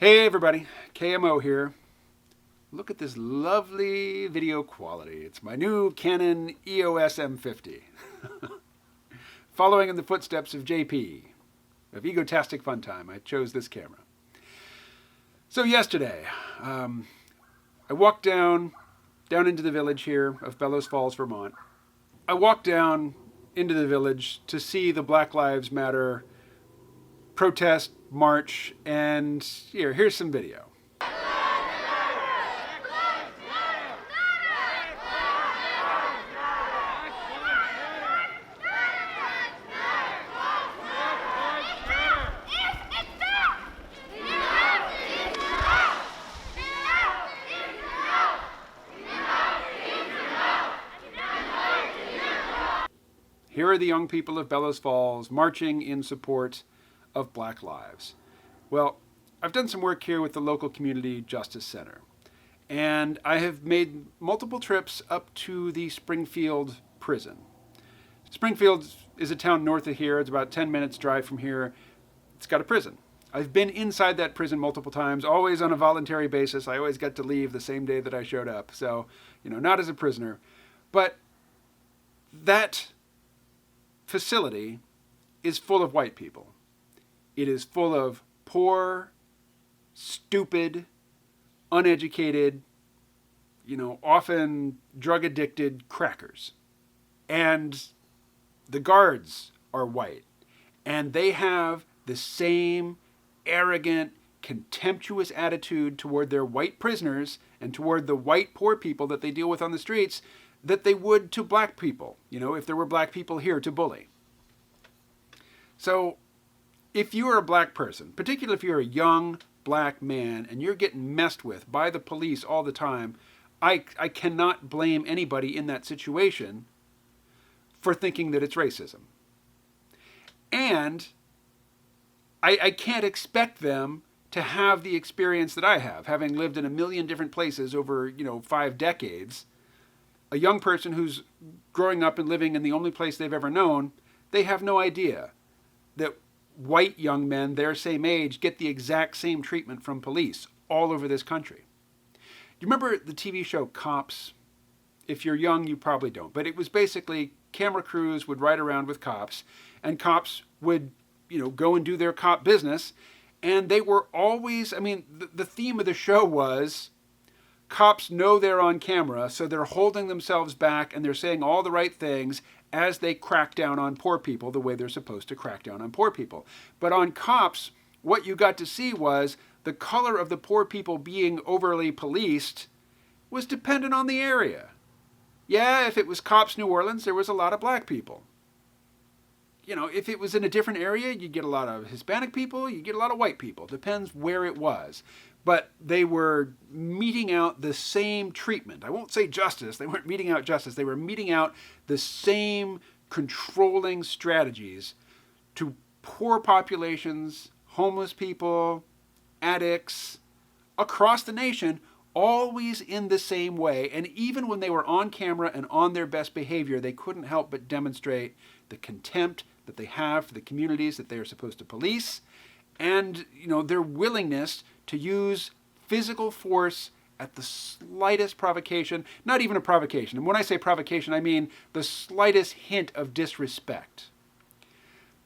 Hey everybody, KMO here. Look at this lovely video quality. It's my new Canon EOS M50. Following in the footsteps of JP, of Egotastic Fun Time, I chose this camera. So yesterday, I walked down into the village here of Bellows Falls, Vermont. I walked down into the village to see the Black Lives Matter protest, march, and here's some video. Here are the young people of Bellows Falls marching in support of Black lives. Well, I've done some work here with the local Community Justice Center, and I have made multiple trips up to the Springfield prison. Springfield is a town north of here. It's about 10 minutes drive from here. It's got a prison. I've been inside that prison multiple times, always on a voluntary basis. I always get to leave the same day that I showed up. So, not as a prisoner. But that facility is full of white people. It is full of poor, stupid, uneducated, often drug-addicted crackers. And the guards are white. And they have the same arrogant, contemptuous attitude toward their white prisoners and toward the white poor people that they deal with on the streets that they would to black people, if there were black people here to bully. So if you are a black person, particularly if you're a young black man and you're getting messed with by the police all the time, I cannot blame anybody in that situation for thinking that it's racism. And I can't expect them to have the experience that I have, having lived in a million different places over, 5 decades. A young person who's growing up and living in the only place they've ever known, they have no idea that white young men their same age get the exact same treatment from police all over this country. Do you remember the TV show Cops? If you're young, you probably don't. But it was basically camera crews would ride around with cops, and cops would, go and do their cop business. And they were always, the theme of the show was cops know they're on camera, so they're holding themselves back and they're saying all the right things as they crack down on poor people the way they're supposed to crack down on poor people. But on Cops, what you got to see was the color of the poor people being overly policed was dependent on the area. Yeah, if it was Cops New Orleans, there was a lot of black people. If it was in a different area, you'd get a lot of Hispanic people, you'd get a lot of white people. Depends where it was. But they were meting out the same treatment. I won't say justice. They weren't meting out justice. They were meting out the same controlling strategies to poor populations, homeless people, addicts, across the nation, always in the same way. And even when they were on camera and on their best behavior, they couldn't help but demonstrate the contempt that they have for the communities that they are supposed to police, and their willingness to use physical force at the slightest provocation, not even a provocation. And when I say provocation, I mean the slightest hint of disrespect.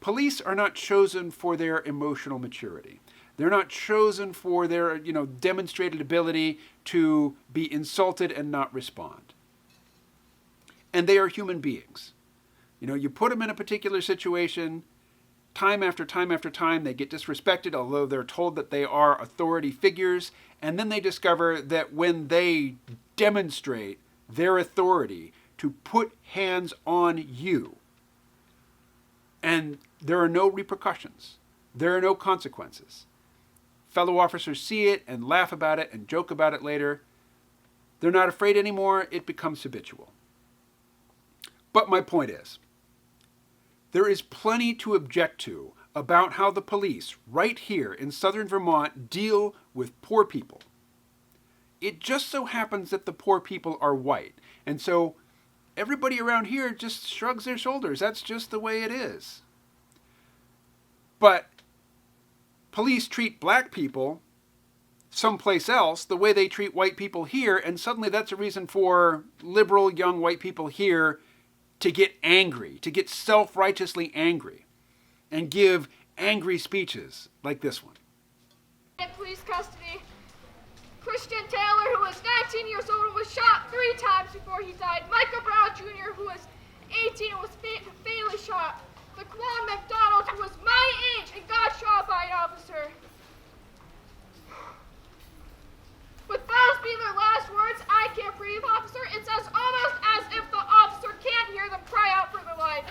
Police are not chosen for their emotional maturity. They're not chosen for their, demonstrated ability to be insulted and not respond. And they are human beings. You put them in a particular situation, time after time after time, they get disrespected, although they're told that they are authority figures. And then they discover that when they demonstrate their authority to put hands on you, and there are no repercussions, there are no consequences. Fellow officers see it and laugh about it and joke about it later. They're not afraid anymore. It becomes habitual. But my point is, there is plenty to object to about how the police right here in southern Vermont deal with poor people. It just so happens that the poor people are white. And so everybody around here just shrugs their shoulders. That's just the way it is. But police treat black people someplace else the way they treat white people here, and suddenly that's a reason for liberal young white people here to get angry, to get self-righteously angry, and give angry speeches like this one. In police custody, Christian Taylor, who was 19 years old and was shot 3 times before he died. Michael Brown Jr., who was 18 and was fatally shot. Laquan McDonald, who was my age and got shot by an officer. With those being their last words, I can't breathe, officer. It's almost as if the officer can't hear them cry out for their life.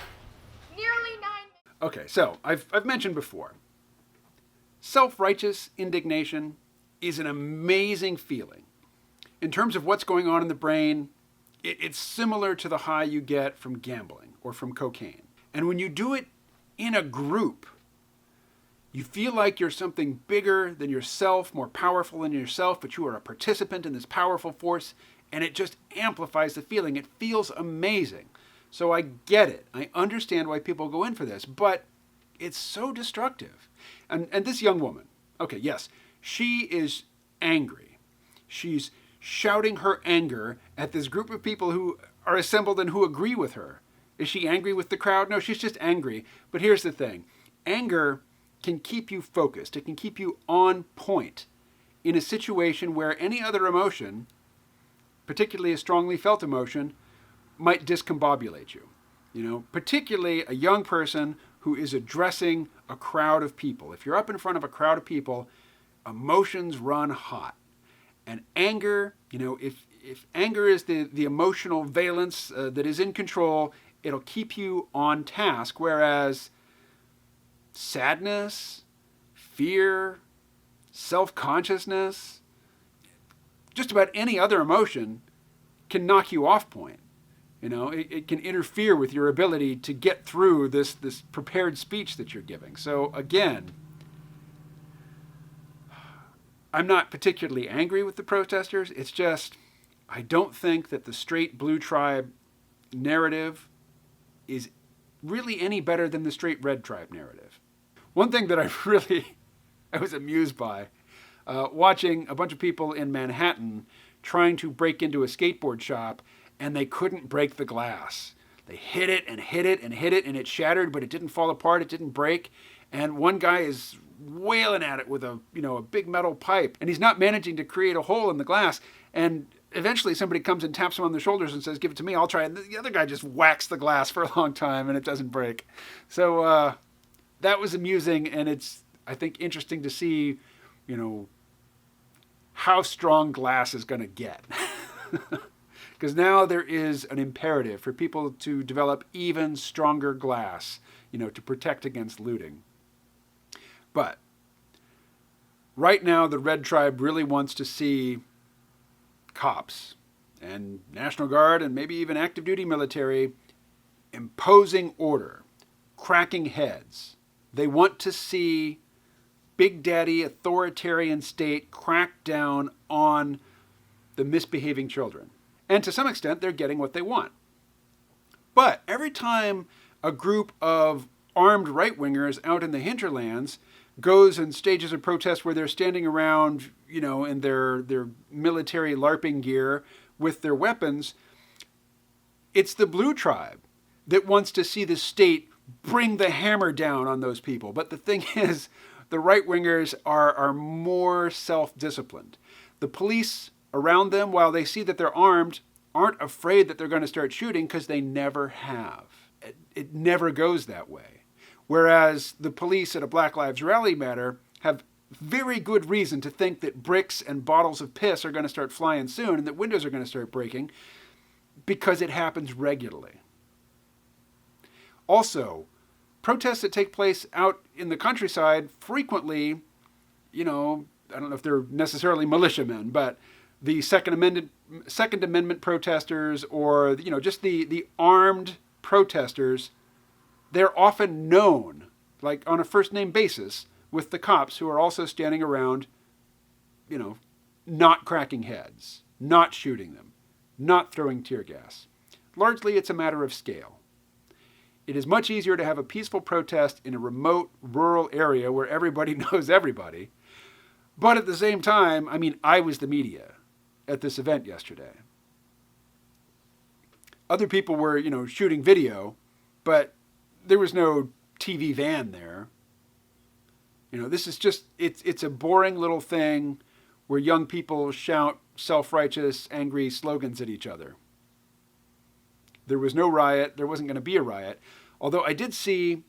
Nearly 9 minutes. Okay, so I've mentioned before, self-righteous indignation is an amazing feeling. In terms of what's going on in the brain, it's similar to the high you get from gambling or from cocaine. And when you do it in a group, you feel like you're something bigger than yourself, more powerful than yourself, but you are a participant in this powerful force, and it just amplifies the feeling. It feels amazing. So I get it. I understand why people go in for this, but it's so destructive. And this young woman, okay, yes, she is angry. She's shouting her anger at this group of people who are assembled and who agree with her. Is she angry with the crowd? No, she's just angry. But here's the thing. Anger can keep you focused. It can keep you on point in a situation where any other emotion, particularly a strongly felt emotion, might discombobulate you. You know, particularly a young person who is addressing a crowd of people. If you're up in front of a crowd of people, emotions run hot. And anger, you know, if anger is the emotional valence that is in control, it'll keep you on task, whereas sadness, fear, self-consciousness, just about any other emotion can knock you off point. You know, it can interfere with your ability to get through this prepared speech that you're giving. So again, I'm not particularly angry with the protesters. It's just, I don't think that the straight blue tribe narrative is really any better than the straight red tribe narrative. One thing that I was amused by, watching a bunch of people in Manhattan trying to break into a skateboard shop, and they couldn't break the glass. They hit it and hit it and hit it, and it shattered, but it didn't fall apart, it didn't break. And one guy is wailing at it with a big metal pipe, and he's not managing to create a hole in the glass. And eventually somebody comes and taps him on the shoulders and says, "Give it to me, I'll try." And the other guy just whacks the glass for a long time, and it doesn't break. So that was amusing, and it's, I think, interesting to see, how strong glass is going to get. Because now there is an imperative for people to develop even stronger glass, to protect against looting. But right now, the Red Tribe really wants to see cops and National Guard and maybe even active duty military imposing order, cracking heads. They want to see Big Daddy authoritarian state crack down on the misbehaving children. And to some extent, they're getting what they want. But every time a group of armed right-wingers out in the hinterlands goes and stages a protest where they're standing around, in their military LARPing gear with their weapons, it's the blue tribe that wants to see the state bring the hammer down on those people. But the thing is, the right-wingers are more self-disciplined. The police around them, while they see that they're armed, aren't afraid that they're going to start shooting because they never have. It never goes that way. Whereas the police at a Black Lives Rally matter have very good reason to think that bricks and bottles of piss are going to start flying soon and that windows are going to start breaking because it happens regularly. Also, protests that take place out in the countryside frequently, I don't know if they're necessarily militiamen, but the Second Amendment protesters or, just the armed protesters, they're often known, like on a first-name basis, with the cops who are also standing around, not cracking heads, not shooting them, not throwing tear gas. Largely, it's a matter of scale. It is much easier to have a peaceful protest in a remote, rural area where everybody knows everybody, But at the same time, I mean, I was the media at this event yesterday. Other people were, shooting video, but there was no TV van there. This is just, it's a boring little thing where young people shout self-righteous, angry slogans at each other. There was no riot. There wasn't going to be a riot. Although I did see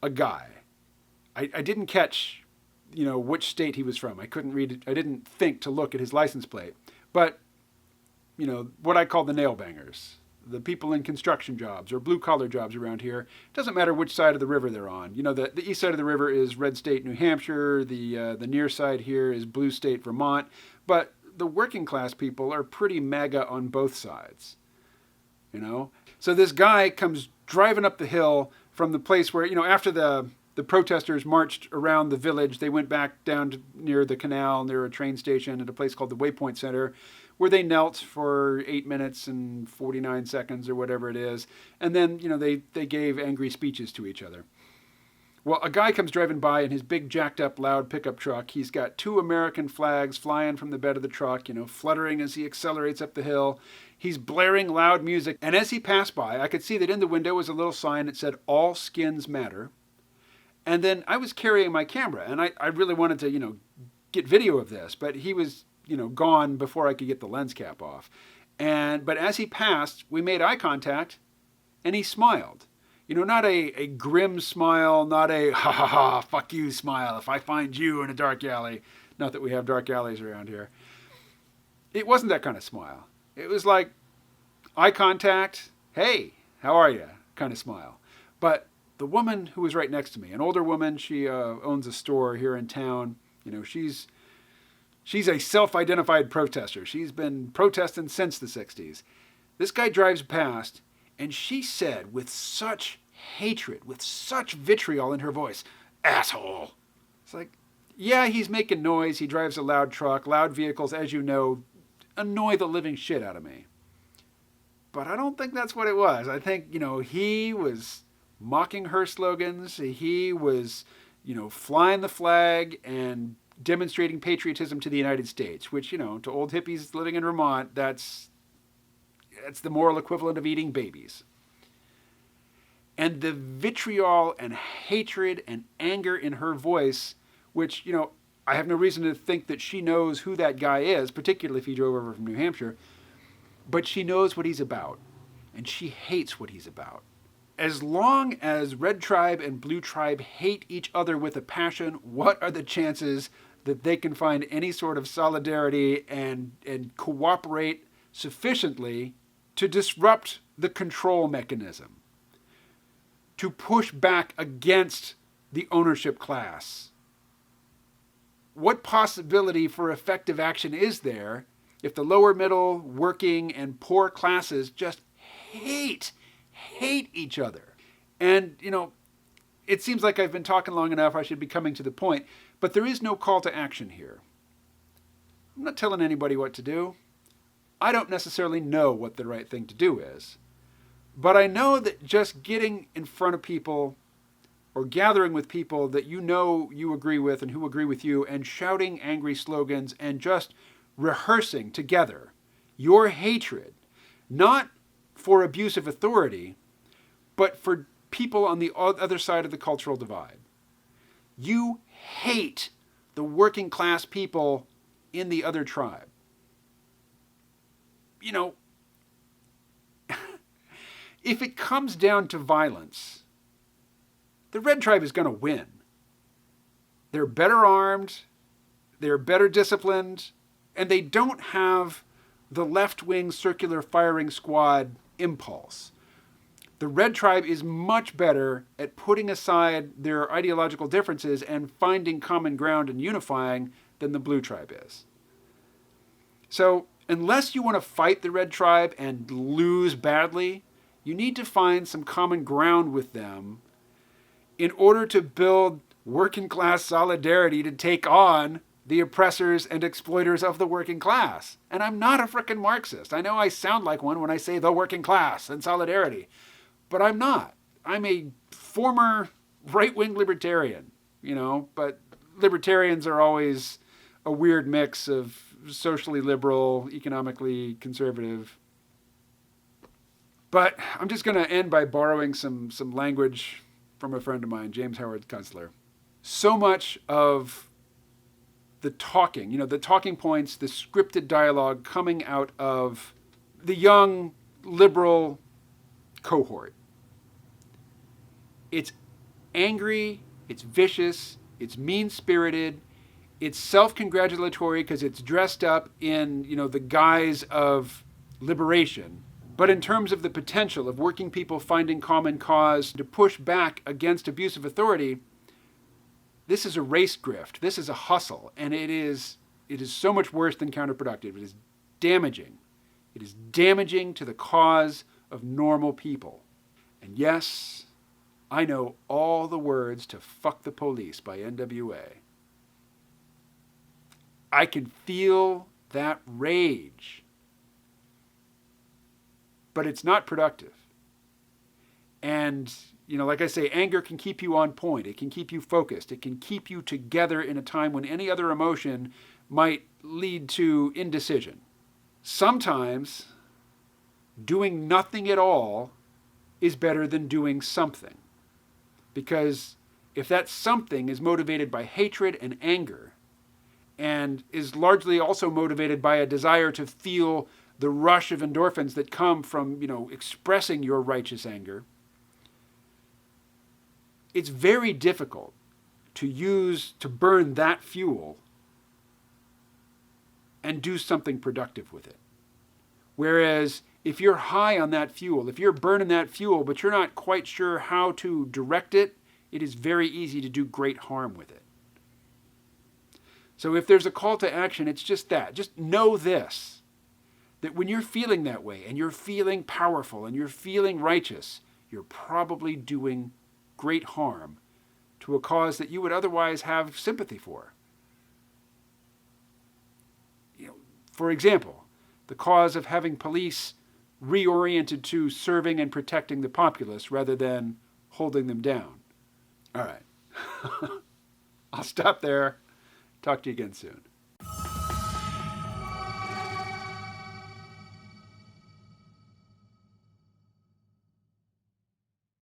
a guy. I didn't catch, which state he was from. I couldn't read it. I didn't think to look at his license plate. But, what I call the nail bangers. The people in construction jobs or blue-collar jobs around here. It doesn't matter which side of the river they're on. The east side of the river is red state New Hampshire. The near side here is blue state Vermont. But the working class people are pretty MAGA on both sides. So this guy comes driving up the hill from the place where, after the protesters marched around the village, they went back down to near the canal, near a train station at a place called the Waypoint Center, where they knelt for 8 minutes and 49 seconds or whatever it is. And then, they gave angry speeches to each other. Well, a guy comes driving by in his big jacked up loud pickup truck. He's got 2 American flags flying from the bed of the truck, fluttering as he accelerates up the hill. He's blaring loud music. And as he passed by, I could see that in the window was a little sign that said, "All skins matter." And then I was carrying my camera, and I really wanted to, get video of this, but he was, gone before I could get the lens cap off. But as he passed, we made eye contact, and he smiled. Not a grim smile, not a ha ha ha, fuck you smile if I find you in a dark alley. Not that we have dark alleys around here. It wasn't that kind of smile. It was like eye contact, hey, how are you, kind of smile. But the woman who was right next to me, an older woman, she owns a store here in town. She's a self-identified protester. She's been protesting since the 60s. This guy drives past, and she said with such hatred, with such vitriol in her voice, "Asshole." It's like, yeah, he's making noise. He drives a loud truck. Loud vehicles, as you know, annoy the living shit out of me. But I don't think that's what it was. I think, he was mocking her slogans. He was, flying the flag and demonstrating patriotism to the United States, which, to old hippies living in Vermont, that's the moral equivalent of eating babies. And the vitriol and hatred and anger in her voice, which, I have no reason to think that she knows who that guy is, particularly if he drove over from New Hampshire, but she knows what he's about, and she hates what he's about. As long as Red Tribe and Blue Tribe hate each other with a passion, what are the chances that they can find any sort of solidarity and cooperate sufficiently to disrupt the control mechanism, to push back against the ownership class? What possibility for effective action is there if the lower middle, working, and poor classes just hate each other? And, it seems like I've been talking long enough. I should be coming to the point. But there is no call to action here. I'm not telling anybody what to do. I don't necessarily know what the right thing to do is. But I know that just getting in front of people or gathering with people that you agree with and who agree with you and shouting angry slogans and just rehearsing together your hatred, not for abuse of authority, but for people on the other side of the cultural divide. You hate the working class people in the other tribe. If it comes down to violence, the Red Tribe is going to win. They're better armed, they're better disciplined, and they don't have the left-wing circular firing squad impulse. The Red Tribe is much better at putting aside their ideological differences and finding common ground and unifying than the Blue Tribe is. So, unless you want to fight the Red Tribe and lose badly, you need to find some common ground with them in order to build working class solidarity to take on the oppressors and exploiters of the working class. And I'm not a frickin' Marxist. I know I sound like one when I say the working class and solidarity, but I'm not. I'm a former right-wing libertarian, but libertarians are always a weird mix of socially liberal, economically conservative. But I'm just going to end by borrowing some language from a friend of mine, James Howard Kunstler. So much of the talking, the talking points, the scripted dialogue coming out of the young liberal cohort. It's angry, it's vicious, it's mean-spirited, it's self-congratulatory because it's dressed up in, the guise of liberation. But in terms of the potential of working people finding common cause to push back against abusive authority, this is a race grift. This is a hustle. And it is so much worse than counterproductive. It is damaging. It is damaging to the cause of normal people. And yes, I know all the words to Fuck the Police by NWA. I can feel that rage. But it's not productive. And, like I say, anger can keep you on point. It can keep you focused. It can keep you together in a time when any other emotion might lead to indecision. Sometimes doing nothing at all is better than doing something. Because if that something is motivated by hatred and anger, and is largely also motivated by a desire to feel the rush of endorphins that come from, expressing your righteous anger, it's very difficult to burn that fuel and do something productive with it. Whereas if you're high on that fuel, if you're burning that fuel, but you're not quite sure how to direct it, it is very easy to do great harm with it. So if there's a call to action, it's just that. Just know this. That when you're feeling that way, and you're feeling powerful, and you're feeling righteous, you're probably doing great harm to a cause that you would otherwise have sympathy for. For example, the cause of having police reoriented to serving and protecting the populace rather than holding them down. All right. I'll stop there. Talk to you again soon.